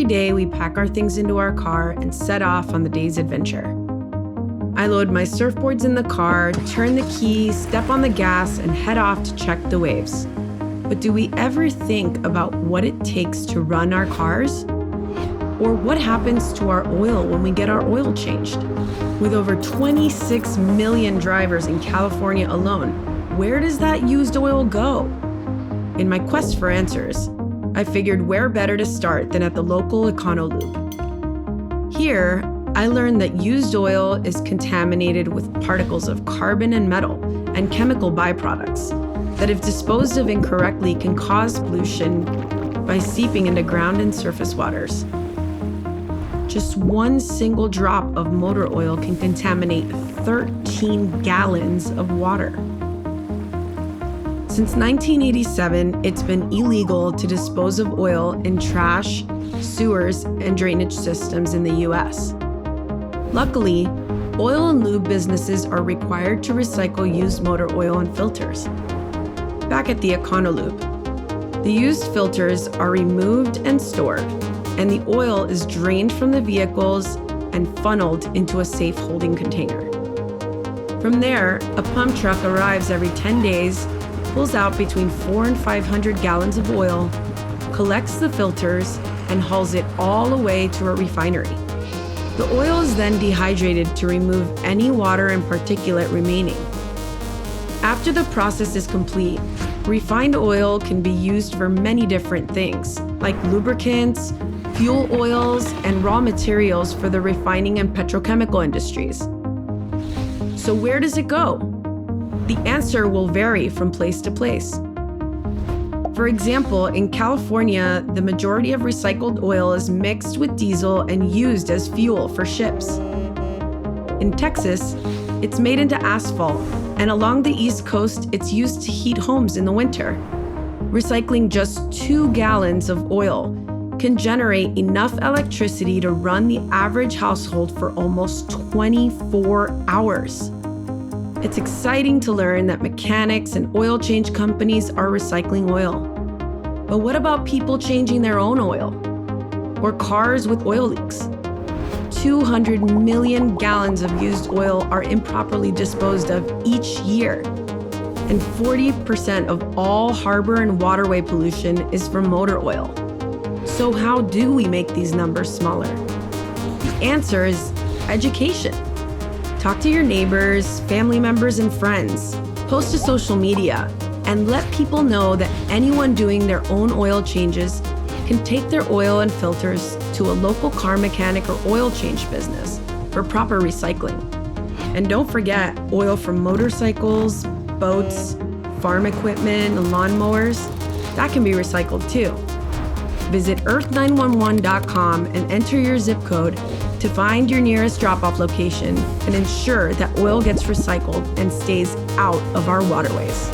day we pack our things into our car and set off on the day's adventure. I load my surfboards in the car, turn the key, step on the gas, and head off to check the waves. But do we ever think about what it takes to run our cars? Or what happens to our oil when we get our oil changed? With over 26 million drivers in California alone, where does that used oil go? In my quest for answers, I figured where better to start than at the local EconoLube. Here, I learned that used oil is contaminated with particles of carbon and metal and chemical byproducts that, if disposed of incorrectly, can cause pollution by seeping into ground and surface waters. Just one single drop of motor oil can contaminate 13 gallons of water. Since 1987, it's been illegal to dispose of oil in trash, sewers, and drainage systems in the US. Luckily, oil and lube businesses are required to recycle used motor oil and filters. Back at the EconoLube, the used filters are removed and stored, and the oil is drained from the vehicles and funneled into a safe holding container. From there, a pump truck arrives every 10 days, pulls out between 400 and 500 gallons of oil, collects the filters, and hauls it all away to a refinery. The oil is then dehydrated to remove any water and particulate remaining. After the process is complete, refined oil can be used for many different things, like lubricants, fuel oils, and raw materials for the refining and petrochemical industries. So where does it go? The answer will vary from place to place. For example, in California, the majority of recycled oil is mixed with diesel and used as fuel for ships. In Texas, it's made into asphalt, and along the East Coast, it's used to heat homes in the winter. Recycling just 2 gallons of oil can generate enough electricity to run the average household for almost 24 hours. It's exciting to learn that mechanics and oil change companies are recycling oil. But what about people changing their own oil? Or cars with oil leaks? 200 million gallons of used oil are improperly disposed of each year. And 40% of all harbor and waterway pollution is from motor oil. So how do we make these numbers smaller? The answer is education. Talk to your neighbors, family members, and friends. Post to social media and let people know that anyone doing their own oil changes can take their oil and filters to a local car mechanic or oil change business for proper recycling. And don't forget oil from motorcycles, boats, farm equipment, and lawnmowers. That can be recycled too. Visit earth911.com and enter your zip code to find your nearest drop-off location and ensure that oil gets recycled and stays out of our waterways.